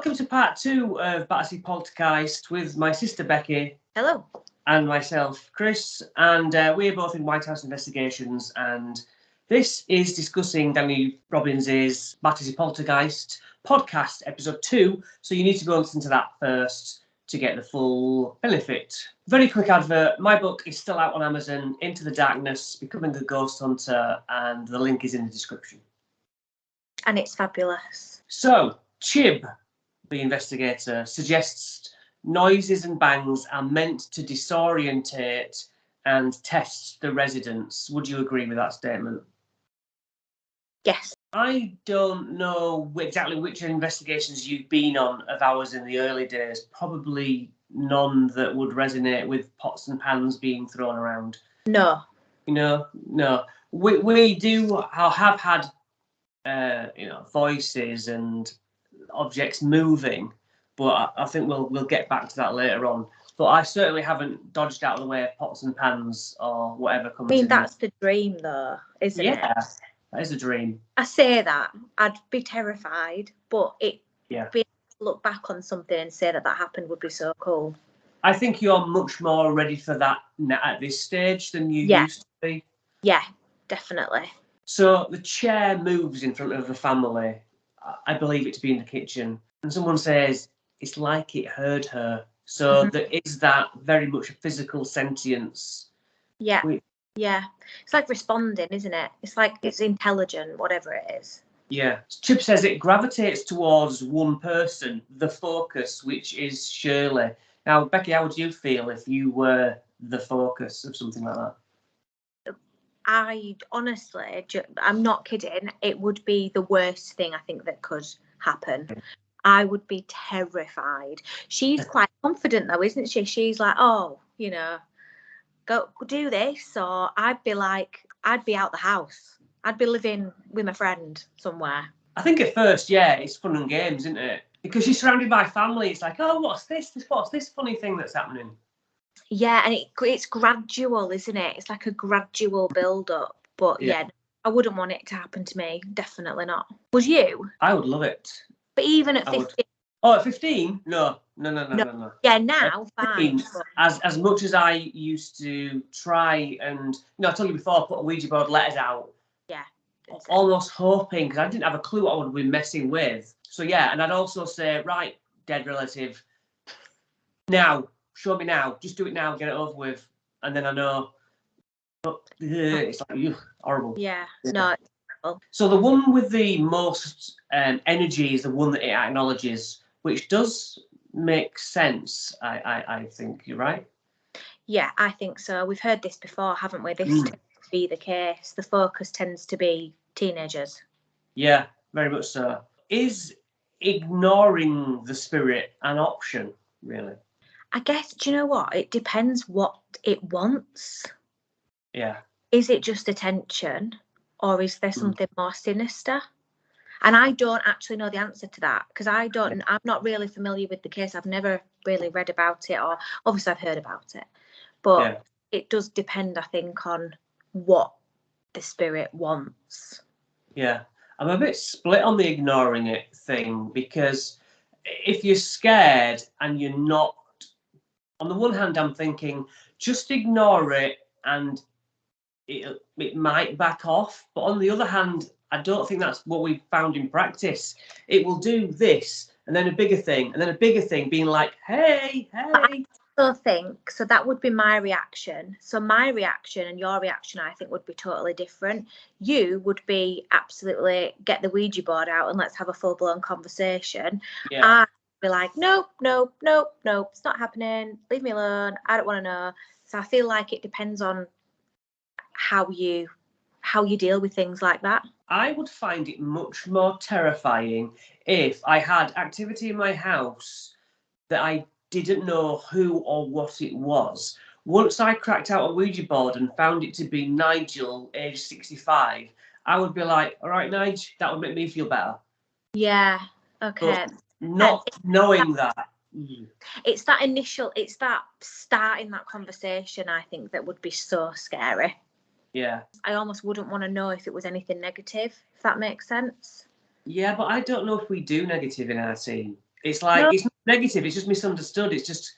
Welcome to part 2 of Battersea Poltergeist with my sister Becky. Hello. And myself, Chris. And we're both in White House Investigations. And this is discussing Danny Robbins's Battersea Poltergeist podcast, episode 2. So you need to go and listen to that first to get the full benefit. Very quick advert. My book is still out on Amazon, Into the Darkness, Becoming a Ghost Hunter. And the link is in the description. And it's fabulous. So, Chib, the investigator, suggests noises and bangs are meant to disorientate and test the residents. Would you agree with that statement? Yes. I don't know exactly which investigations you've been on of ours in the early days. Probably none that would resonate with pots and pans being thrown around. No. No. We do have had voices and objects moving, but I think we'll get back to that later on. But I certainly haven't dodged out of the way of pots and pans or whatever comes. I mean, that's the dream, though, isn't it? Yeah, that is a dream. I say that I'd be terrified, but being able to look back on something and say that happened would be so cool. I think you're much more ready for that at this stage than you used to be. Yeah, definitely. So the chair moves in front of the family. I believe it to be in the kitchen. And someone says, it's like it heard her. So there is that very much a physical sentience. Yeah. Yeah. It's like responding, isn't it? It's like it's intelligent, whatever it is. Yeah. Chip says it gravitates towards one person, the focus, which is Shirley. Now, Becky, how would you feel if you were the focus of something like that? I honestly, I'm not kidding, it would be the worst thing I think that could happen. I would be terrified. She's quite confident though, isn't she? She's like, oh, go do this. Or I'd be out the house. I'd be living with my friend somewhere. I think at first, it's fun and games, isn't it? Because she's surrounded by family. It's like, oh, what's this? What's this funny thing that's happening? Yeah, and it's gradual, isn't it? It's like a gradual build-up. But I wouldn't want it to happen to me. Definitely not. Would you? I would love it. But even at 15? Oh, at 15? No. Yeah, now, fine. As much as I used to try and, I told you before, put a Ouija board letters out. Yeah. Almost hoping, because I didn't have a clue what I would be messing with. So, and I'd also say, right, dead relative, now. Show me now. Just do it now. Get it over with. And then I know. But it's like, horrible. Yeah. No. So the one with the most energy is the one that it acknowledges, which does make sense. I think you're right. Yeah, I think so. We've heard this before, haven't we? This tends to be the case. The focus tends to be teenagers. Yeah, very much so. Is ignoring the spirit an option, really? I guess, do you know what? It depends what it wants. Yeah. Is it just attention or is there something more sinister? And I don't actually know the answer to that because I'm not really familiar with the case. I've never really read about it, or obviously I've heard about it. But it does depend, I think, on what the spirit wants. Yeah. I'm a bit split on the ignoring it thing because if you're scared and you're not, on the one hand, I'm thinking, just ignore it and it might back off. But on the other hand, I don't think that's what we've found in practice. It will do this, and then a bigger thing, and then a bigger thing, being like, hey. I also think, so that would be my reaction. So my reaction and your reaction, I think, would be totally different. You would be absolutely, get the Ouija board out and let's have a full-blown conversation. Yeah. Be like, nope, it's not happening, leave me alone, I don't want to know. So I feel like it depends on how you deal with things like that. I would find it much more terrifying if I had activity in my house that I didn't know who or what it was. Once I cracked out a Ouija board and found it to be Nigel, age 65, I would be like, all right, Nigel, that would make me feel better. Yeah, okay. But not knowing that. It's that starting that conversation, I think, that would be so scary. Yeah. I almost wouldn't want to know if it was anything negative, if that makes sense. Yeah, but I don't know if we do negative in our team. It's like, No. it's not negative, it's just misunderstood. It's just,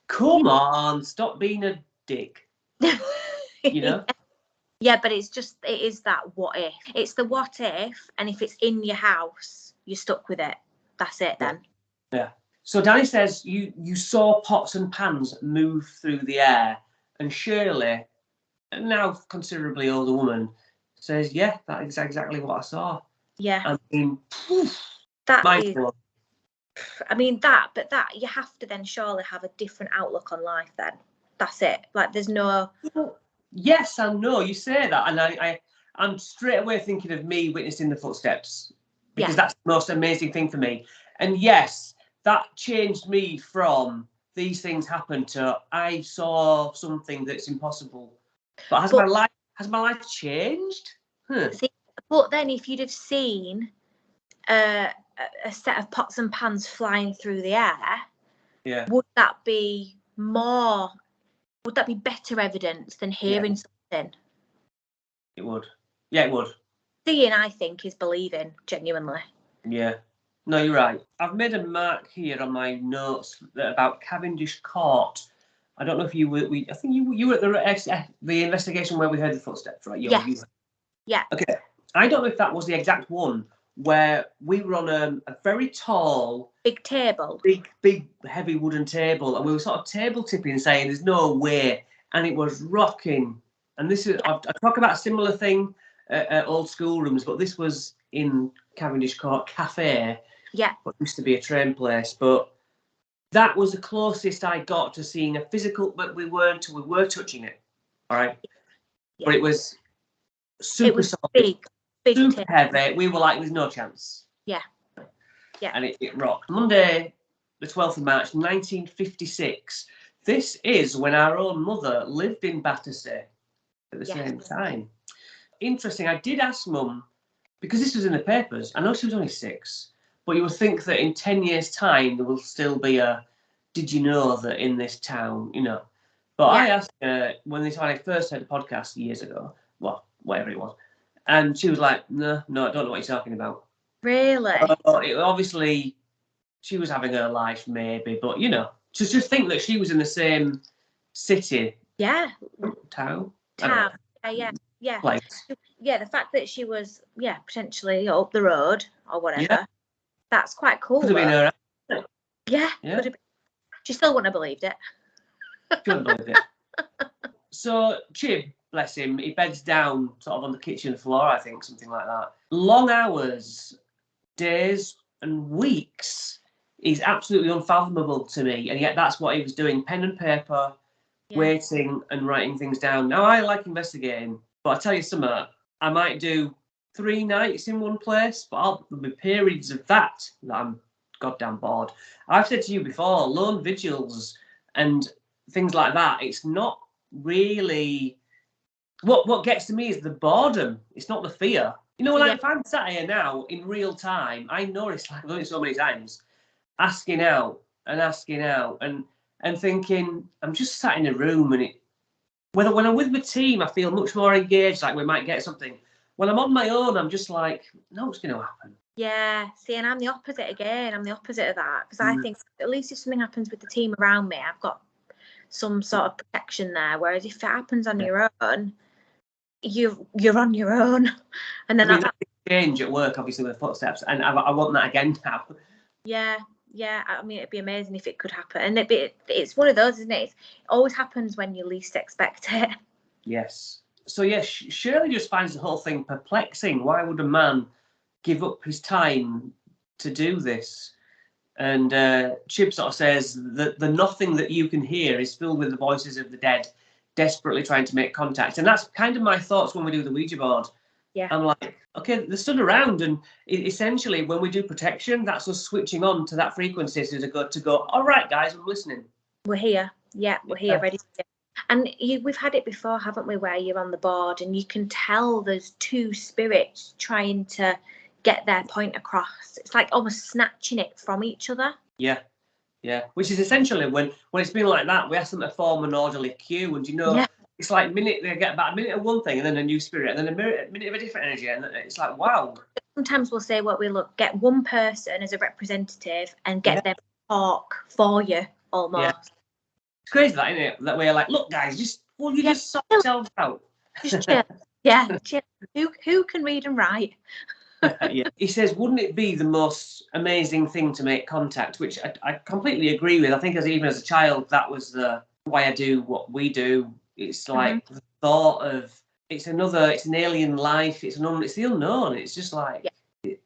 come on, stop being a dick. You know? Yeah, but it is that what if. It's the what if, and if it's in your house, you're stuck with it. That's it then. Yeah. So Danny says you saw pots and pans move through the air, and Shirley, a now considerably older woman, says, yeah, that is exactly what I saw. Yeah. I mean, That mind is, blown. I mean, that you have to then surely have a different outlook on life then. That's it. Like, there's no... Well, yes and no, you say that, and I'm straight away thinking of me witnessing the footsteps, because that's the most amazing thing for me. And yes, that changed me from these things happen to I saw something that's impossible. But has my life changed? See, but then if you'd have seen a set of pots and pans flying through the air, would that be better evidence than hearing something? It would. Yeah, it would. Seeing, I think, is believing, genuinely. Yeah. No, you're right. I've made a mark here on my notes about Cavendish Court. I don't know if you were. I think you were at the investigation where we heard the footsteps, right? Yeah. Okay. I don't know if that was the exact one where we were on a very tall, big table, big heavy wooden table, and we were sort of table tipping, saying, "There's no way," and it was rocking. And this is I talk about a similar thing at old schoolrooms, but this was in Cavendish Court Cafe. Yeah. What used to be a train place, but that was the closest I got to seeing a physical, but we were touching it. All right. Yeah. But it was super solid, big super heavy. We were like, there's no chance. Yeah. And it rocked. Monday, the 12th of March, 1956. This is when our own mother lived in Battersea at the same time. Interesting. I did ask Mum, because this was in the papers. I know she was only 6. But you would think that in 10 years' time, there will still be a, did you know that in this town, you know? But I asked her when I first heard the podcast years ago, well, whatever it was, and she was like, no, I don't know what you're talking about. Really? Obviously, she was having her life, maybe, but, you know, just think that she was in the same city. Yeah. Town. Yeah. Place. Yeah, the fact that she was, potentially up the road or whatever. That's quite cool. Could have been her. Yeah. Could have been. She still wouldn't have believed it. Couldn't believe it. So Chib, bless him, he beds down sort of on the kitchen floor, I think, something like that. Long hours, days and weeks is absolutely unfathomable to me. And yet that's what he was doing, pen and paper, waiting and writing things down. Now, I like investigating, but I'll tell you something, I might do 3 nights in one place, but there'll be periods of that I'm goddamn bored. I've said to you before, lone vigils and things like that, it's not really... What gets to me is the boredom. It's not the fear. You know, if I'm sat here now in real time, I know it's like I've done it so many times, asking out and thinking, I'm just sat in a room and when I'm with my team, I feel much more engaged, like we might get something. When I'm on my own, I'm just like, no, what's going to happen? Yeah, see, and I'm the opposite again. I'm the opposite of that, because I think at least if something happens with the team around me, I've got some sort of protection there. Whereas if it happens on your own, you're on your own. And then that's a change at work, obviously, with footsteps, and I want that again now. Yeah. I mean, it'd be amazing if it could happen, and it's one of those, isn't it? It always happens when you least expect it. Yes. So Shirley just finds the whole thing perplexing. Why would a man give up his time to do this? And Chib sort of says that the nothing that you can hear is filled with the voices of the dead, desperately trying to make contact. And that's kind of my thoughts when we do the Ouija board. Yeah. I'm like, okay, they stood around, and essentially when we do protection, that's us switching on to that frequency to go, all right, guys, I'm listening. We're here. Yeah, we're here, ready to go. And we've had it before, haven't we, where you're on the board and you can tell there's 2 spirits trying to get their point across. It's like almost snatching it from each other. Yeah. Which is essentially when it's been like that, we ask them to form an orderly queue, and it's like they get about a minute of one thing, and then a new spirit, and then a minute of a different energy, and it's like, wow. sometimes we'll say what we look, get one person as a representative and get them to talk for you almost. Yeah. It's crazy that, isn't it? That we're like, look, guys, just sort yourselves out. Just chill. Yeah, chill. Who can read and write? Yeah. He says, wouldn't it be the most amazing thing to make contact? Which I completely agree with. I think even as a child, that was why I do what we do. It's like the thought of it's an alien life. It's the unknown. It's just like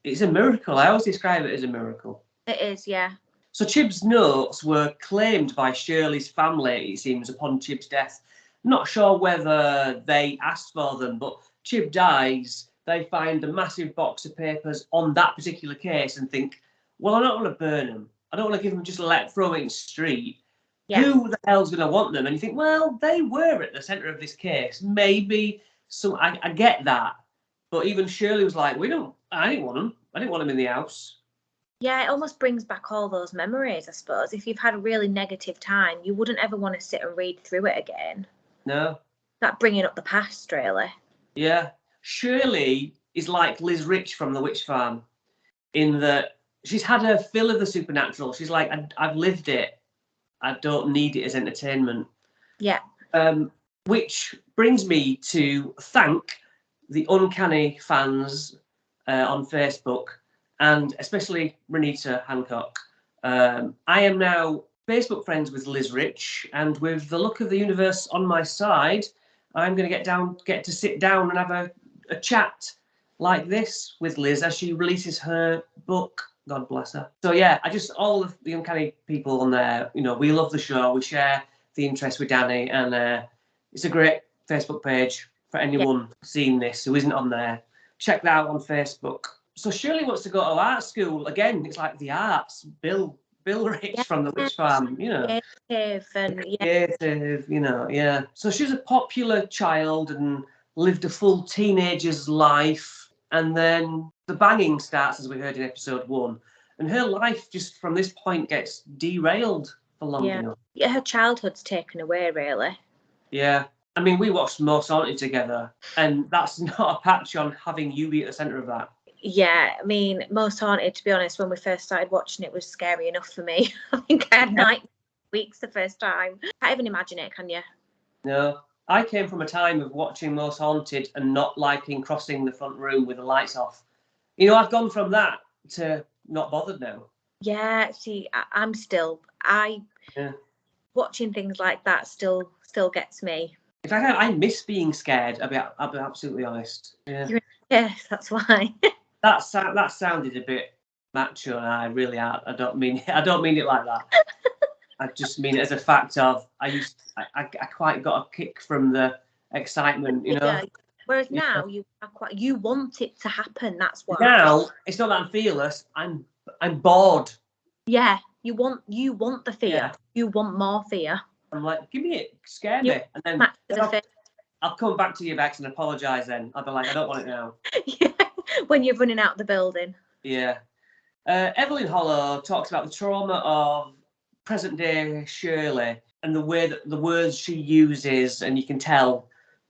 it's a miracle. I always describe it as a miracle. It is, yeah. So Chib's notes were claimed by Shirley's family, it seems, upon Chib's death. Not sure whether they asked for them, but Chib dies. They find a massive box of papers on that particular case and think, well, I don't want to burn them. I don't want to give them just throw it in the street. Yeah. Who the hell's going to want them? And you think, well, they were at the centre of this case. Maybe I get that. But even Shirley was like, I didn't want them. I didn't want them in the house. Yeah, it almost brings back all those memories, I suppose. If you've had a really negative time, you wouldn't ever want to sit and read through it again. No. That bringing up the past, really. Yeah. Shirley is like Liz Rich from The Witch Farm in that she's had her fill of the supernatural. She's like, I've lived it. I don't need it as entertainment. Yeah. Which brings me to thank the Uncanny fans on Facebook, and especially Renita Hancock. I am now Facebook friends with Liz Rich, and with the luck of the universe on my side, I'm going to get to sit down and have a chat like this with Liz as she releases her book. God bless her. So yeah, all of the Uncanny people on there, we love the show. We share the interest with Danny, and it's a great Facebook page for anyone seeing this who isn't on there. Check that out on Facebook. So Shirley wants to go to art school again. It's like the arts. Bill Rich from The Witch Farm, Creative and creative, yeah. So she was a popular child and lived a full teenager's life, and then the banging starts, as we heard in episode 1, and her life just from this point gets derailed for long enough. Yeah, her childhood's taken away, really. Yeah. I mean, we watched Most Haunted together, and that's not a patch on having you be at the centre of that. Yeah, I mean, Most Haunted, to be honest, when we first started watching it, was scary enough for me. I think I had night weeks the first time. Can't even imagine it, can you? No. I came from a time of watching Most Haunted and not liking crossing the front room with the lights off. I've gone from that to not bothered now. Yeah, see, I'm still... watching things like that still gets me. In fact, I miss being scared, I'll be absolutely honest. Yeah. Yes, that's why. That sounded a bit macho, and I don't mean it like that. I just mean it as a fact of I quite got a kick from the excitement, Yeah. Whereas now you want it to happen. That's why. Now it's not that I'm fearless. I'm bored. Yeah, you want the fear. Yeah. You want more fear. I'm like, give me it, scare me, and then I'll come back to you, Bex, and apologise. Then I'll be like, I don't want it now. Yeah, when you're running out the building. Yeah. Evelyn Hollow talks about the trauma of present-day Shirley and the way that the words she uses, and you can tell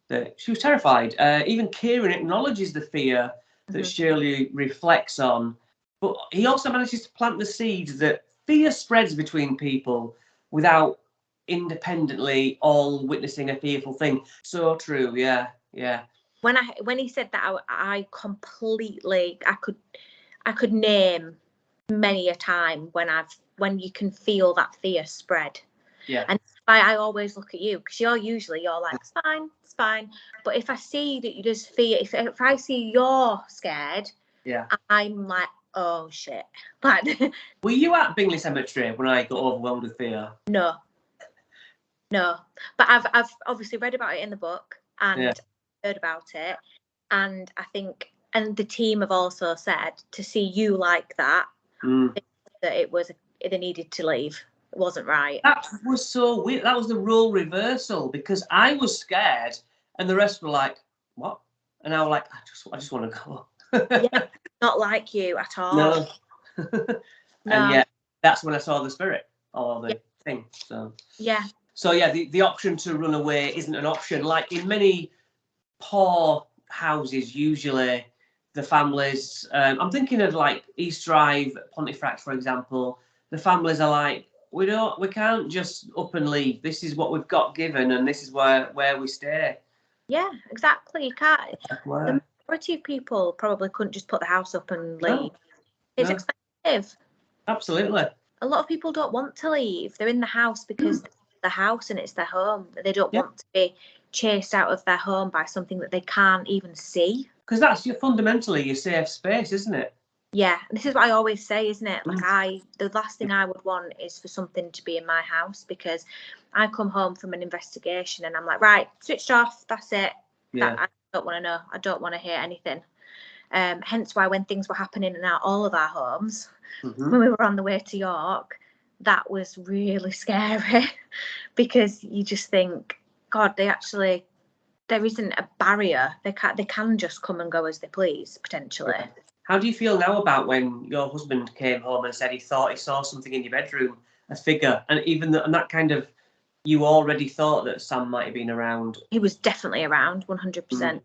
that she was terrified. Even Kieran acknowledges the fear that Shirley reflects on, but he also manages to plant the seeds that fear spreads between people without independently all witnessing a fearful thing. So true, yeah. When he said that, I completely I could name many a time when you can feel that fear spread. Yeah. And I always look at you, because you're like, it's fine. But if I see that you just fear, if I see you're scared, I'm like, oh shit. Like, were you at Bingley Cemetery when I got overwhelmed with fear? No, but I've obviously read about it in the book and heard about it, and I think, and the team have also said to see you like that, that they needed to leave. It wasn't right. That was so weird. That was the role reversal, because I was scared and the rest were like, what? And I was like, I just want to go. Yeah, not like you at all. No. And yet that's when I saw the spirit or the thing. So the option to run away isn't an option. Like in many poor houses, usually the families. I'm thinking of like East Drive, Pontefract, for example. The families are like, we can't just up and leave. This is what we've got given, and this is where we stay. Yeah, exactly. You can't. Where? The majority of people probably couldn't just put the house up and leave. No, It's no. expensive. Absolutely. A lot of people don't want to leave. They're in the house because it's the house and it's their home. They don't want to be chased out of their home by something that they can't even see. Because that's fundamentally your safe space, isn't it? Yeah, this is what I always say, isn't it? Like the last thing I would want is for something to be in my house, because I come home from an investigation and I'm like, right, switched off, that's it. Yeah. I don't want to know. I don't want to hear anything. Hence why when things were happening in all of our homes, when we were on the way to York, that was really scary because you just think, God, there isn't a barrier. They can just come and go as they please, potentially. Yeah. How do you feel now about when your husband came home and said he thought he saw something in your bedroom, a figure, and that kind of, you already thought that Sam might have been around? He was definitely around, 100%.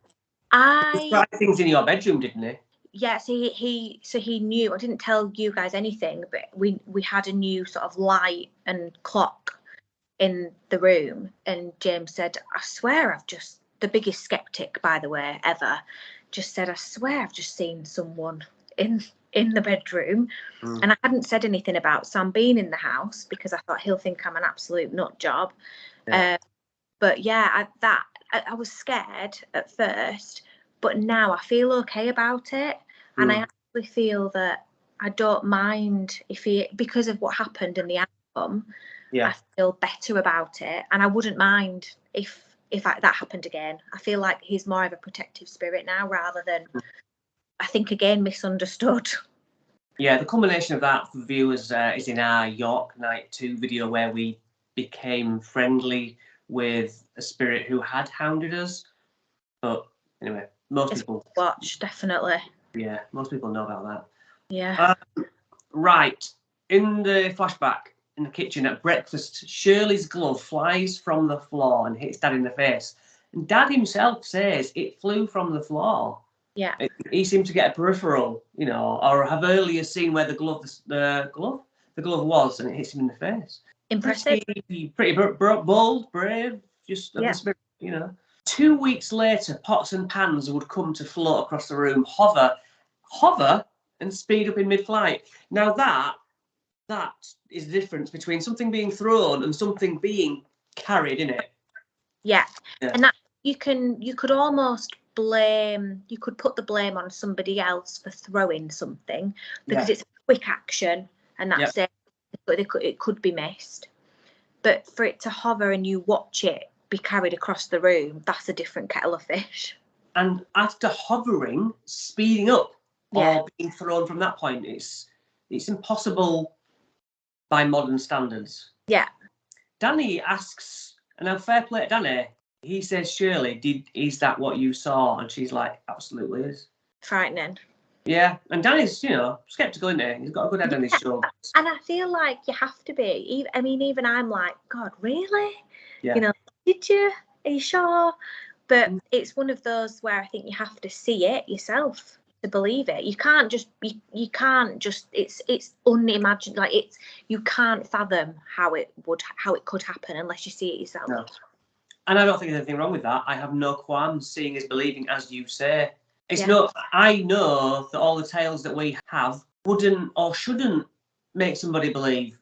He tried things in your bedroom, didn't he? Yeah, so he knew. I didn't tell you guys anything, but we had a new sort of light and clock in the room, and James said, I swear the biggest skeptic, by the way, ever, just said, I swear I've just seen someone in the bedroom. And I hadn't said anything about Sam being in the house because I thought he'll think I'm an absolute nut job. But yeah, I was scared at first, but now I feel okay about it. And I actually feel that I don't mind because of what happened in the outcome. I feel better about it, and I wouldn't mind if that happened again. I feel like he's more of a protective spirit now rather than, I think, again, misunderstood. Yeah, the culmination of that for viewers is in our York Night 2 video, where we became friendly with a spirit who had hounded us. But anyway, most people watch, definitely. Yeah, most people know about that. Yeah. Right, in the flashback in the kitchen at breakfast, Shirley's glove flies from the floor and hits Dad in the face. And Dad himself says it flew from the floor. Yeah. He seemed to get a peripheral, or have earlier seen where the glove was, and it hits him in the face. Impressive. Pretty bold, brave, just of the spirit, 2 weeks later, pots and pans would come to float across the room, hover, and speed up in mid-flight. Now that is the difference between something being thrown and something being carried in it. Yeah. And that you could almost you could put the blame on somebody else for throwing something because it's a quick action and that's it. But it could be missed. But for it to hover and you watch it be carried across the room, that's a different kettle of fish. And after hovering, speeding up or being thrown from that point, it's impossible by modern standards. Yeah. Danny asks, and now fair play to Danny, he says, Shirley, is that what you saw? And she's like, absolutely is. Frightening. Yeah, and Danny's, sceptical, isn't he? He's got a good head on his shoulders. And I feel like you have to be. I mean, even I'm like, God, really? Yeah. Did you? Are you sure? But it's one of those where I think you have to see it yourself to believe it. You can't just. It's unimaginable. Like you can't fathom how it could happen unless you see it yourself. No. And I don't think there's anything wrong with that. I have no qualms. Seeing is believing, as you say. I know that all the tales that we have wouldn't or shouldn't make somebody believe.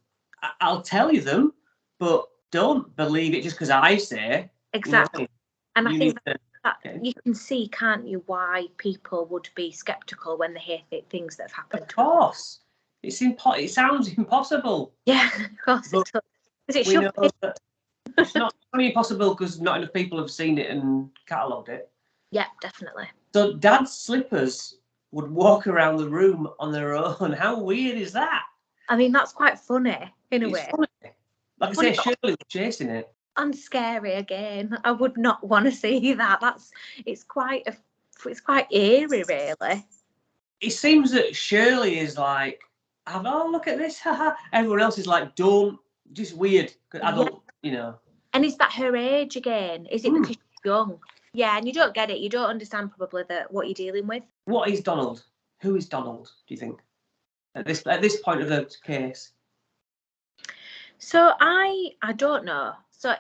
I'll tell you them, but don't believe it just because I say. Exactly. And I think that you can see, can't you, why people would be sceptical when they hear things that have happened. Of course. It sounds impossible. Yeah, of course it does. Because we know that it's not only impossible because not enough people have seen it and catalogued it. Yeah, definitely. So Dad's slippers would walk around the room on their own. How weird is that? I mean, that's quite funny in a way. Funny. Like I say, Shirley was chasing it. And scary again. I would not want to see that. It's quite eerie, really. It seems that Shirley is like, look at this, haha. Everyone else is like, don't, just weird. Adult, And is that her age again? Is it because she's young? Yeah, and you don't get it. You don't understand probably what you're dealing with. What is Donald? Who is Donald, do you think? At this point of the case? So I don't know. So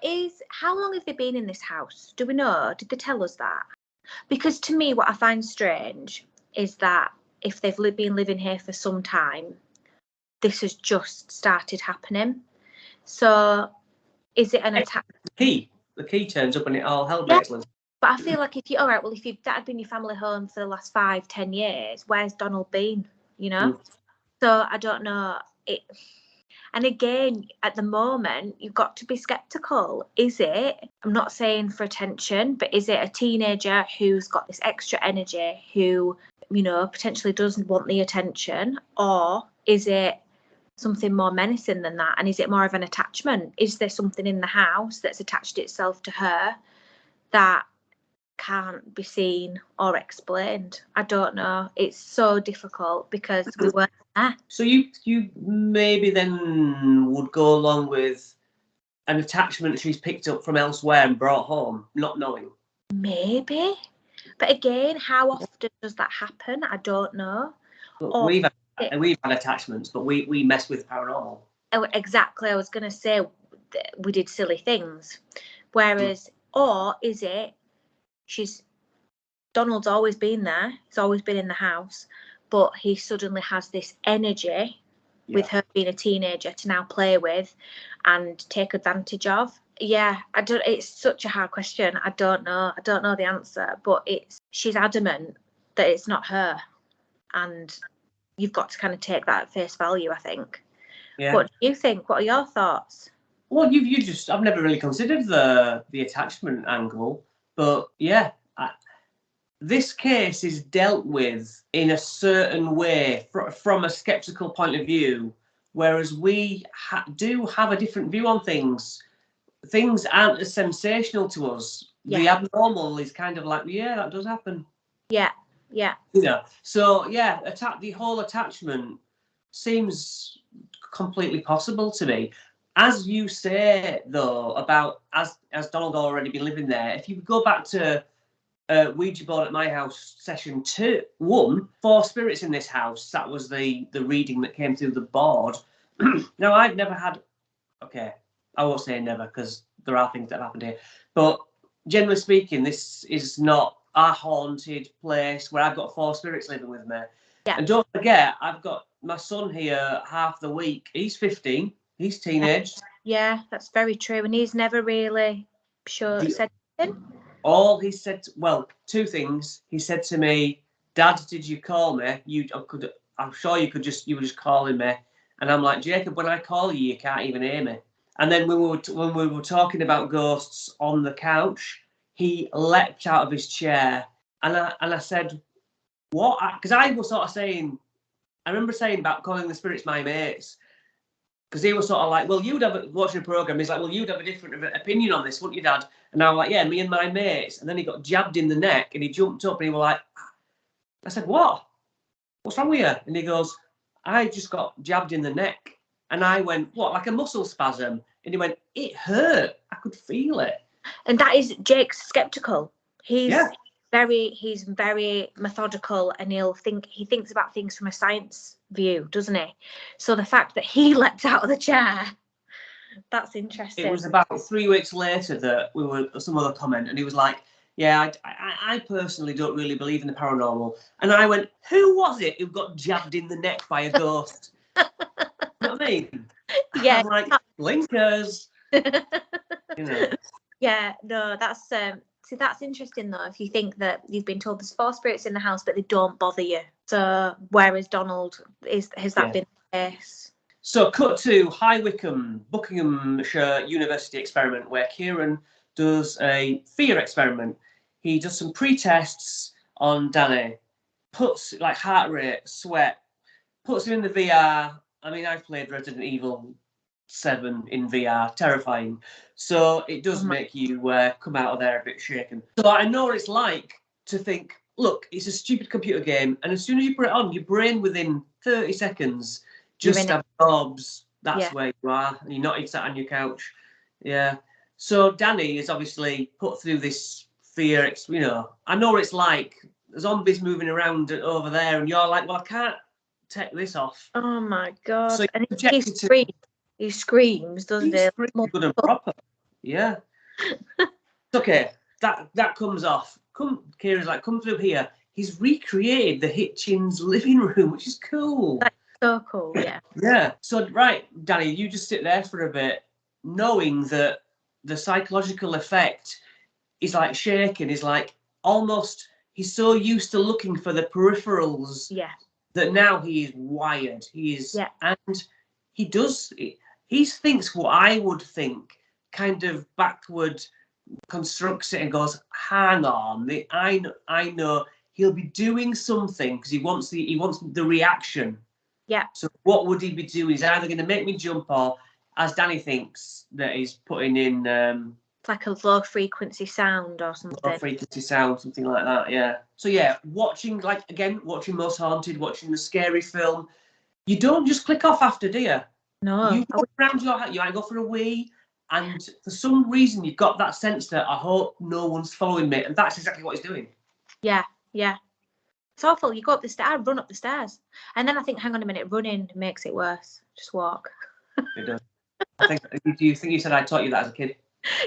how long have they been in this house? Do we know? Did they tell us that? Because to me, what I find strange is that if they've been living here for some time, this has just started happening. So is it an attack? The key turns up and it all hell breaks loose. But I feel like if that had been your family home for the last 5-10 years, where's Donald been? You know? So I don't know. And again, at the moment, you've got to be skeptical. Is it, I'm not saying for attention, but is it a teenager who's got this extra energy who, potentially doesn't want the attention? Or is it something more menacing than that? And is it more of an attachment? Is there something in the house that's attached itself to her that can't be seen or explained? I don't know. It's so difficult because we weren't there. So you maybe then would go along with an attachment she's picked up from elsewhere and brought home, not knowing. Maybe. But again, how often does that happen? I don't know. Look, we've had attachments, but we mess with paranormal. Oh, exactly. I was going to say we did silly things. Whereas, or is it Donald's always been there. He's always been in the house, but he suddenly has this energy with her being a teenager to now play with and take advantage of. Yeah, it's such a hard question. I don't know the answer, but she's adamant that it's not her, and you've got to kind of take that at face value, I think. Yeah. What do you think? What are your thoughts? Well, I've never really considered the attachment angle, but yeah, this case is dealt with in a certain way from a skeptical point of view, whereas we do have a different view on things. Things aren't as sensational to us. Yeah. The abnormal is kind of like, yeah, that does happen. Yeah. So yeah, the whole attachment seems completely possible to me. As you say, though, about as Donald already been living there, if you go back to Ouija board at my house session 1, 4 spirits in this house. That was the reading that came through the board. Now, I've never had. Okay, I won't say never because there are things that have happened here. But generally speaking, this is not a haunted place where I've got 4 spirits living with me. Yeah. And don't forget, I've got my son here half the week. He's 15. He's teenage. Yeah, that's very true. And he's never really said anything. All he said, 2 things. He said to me, "Dad, did you call me? I'm sure you were just calling me." And I'm like, "Jacob, when I call you, you can't even hear me." And then when we were talking about ghosts on the couch, he leapt out of his chair, and I said, "What?" Because I was sort of saying, I remember saying about calling the spirits my mates. Because he was sort of like, well, watching a program. He's like, well, you'd have a different opinion on this, wouldn't you, Dad? And I was like, yeah, me and my mates. And then he got jabbed in the neck and he jumped up and he was like, I said, what? What's wrong with you? And he goes, I just got jabbed in the neck. And I went, what, like a muscle spasm? And he went, it hurt. I could feel it. And that is Jake's skeptical. He's very methodical, and he thinks about things from a science view, doesn't he? So the fact that he leapt out of the chair, that's interesting. It was about 3 weeks later that we were some other comment, and he was like, yeah, I personally don't really believe in the paranormal. And I went, who was it who got jabbed in the neck by a ghost? You know what I mean? Yeah. I'm like, blinkers. Yeah, no, that's that's interesting though. If you think that you've been told there's 4 spirits in the house, but they don't bother you. So whereas Donald has that been the case? So cut to High Wycombe, Buckinghamshire University experiment where Kieran does a fear experiment. He does some pre-tests on Danny, puts like heart rate, sweat, puts him in the VR. I mean, I've played Resident Evil 7 in VR, terrifying. So it does make you come out of there a bit shaken. So I know what it's like to think, look, it's a stupid computer game, and as soon as you put it on, your brain within 30 seconds just absorbs that's where you are, and you're not sat on your couch. Yeah. So Danny is obviously put through this fear. You know, I know what it's like. Zombies moving around over there, and you're like, well, I can't take this off. Oh my God! So and he screams, doesn't he? Good and proper. Yeah. Okay, that comes off. Kira's like, come through here. He's recreated the Hitchings living room, which is cool. That's so cool, yeah. Yeah. So, right, Danny, you just sit there for a bit, knowing that the psychological effect is like shaking, is like almost, he's so used to looking for the peripherals that now he is wired. And he thinks what I would think, kind of backward constructs it and goes, hang on, I know he'll be doing something because he wants the reaction. Yeah. So what would he be doing? He's either going to make me jump, or, as Danny thinks, that he's putting in like a low frequency sound or something. Low frequency sound, something like that. Yeah. So yeah, watching Most Haunted, watching the scary film, you don't just click off after, do you? No. You go around you might go for a wee, and for some reason you've got that sense that I hope no one's following me, and that's exactly what he's doing. Yeah. It's awful. You go up the stairs, I run up the stairs, and then I think, hang on a minute, running makes it worse. Just walk. It does. I think. Do you think you said I taught you that as a kid?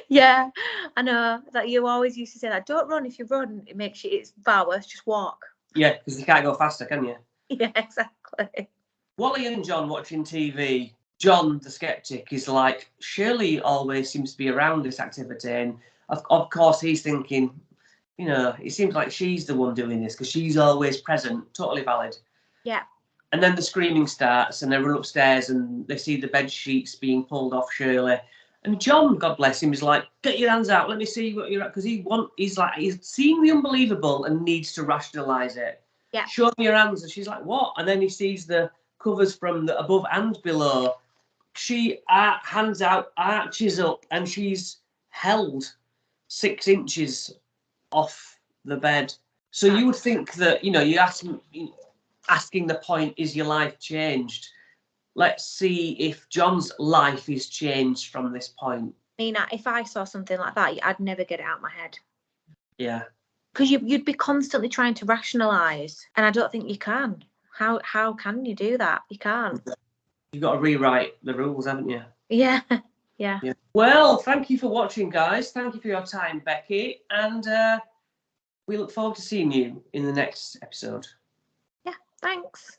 Yeah, I know that you always used to say that. Don't run. If you run, it's far worse. Just walk. Yeah, because you can't go faster, can you? Yeah, exactly. Wally and John watching TV. John, the skeptic, is like, Shirley always seems to be around this activity, and of course he's thinking, you know, it seems like she's the one doing this because she's always present. Totally valid. Yeah. And then the screaming starts, and they run upstairs, and they see the bed sheets being pulled off Shirley. And John, God bless him, is like, get your hands out, let me see what you're at, because he's seeing the unbelievable and needs to rationalise it. Yeah. Show me your hands, and she's like, what? And then he sees the covers from the above and below. She hands out, arches up, and she's held 6 inches off the bed. So you would think that, you know, you asking the point, is your life changed? Let's see if John's life is changed from this point. Nina, if I saw something like that, I'd never get it out of my head. Yeah. Because you'd be constantly trying to rationalise, and I don't think you can. How can you do that? You can't. You've got to rewrite the rules, haven't you? Yeah. Well, thank you for watching, guys. Thank you for your time, Becky. And we look forward to seeing you in the next episode. Yeah, thanks.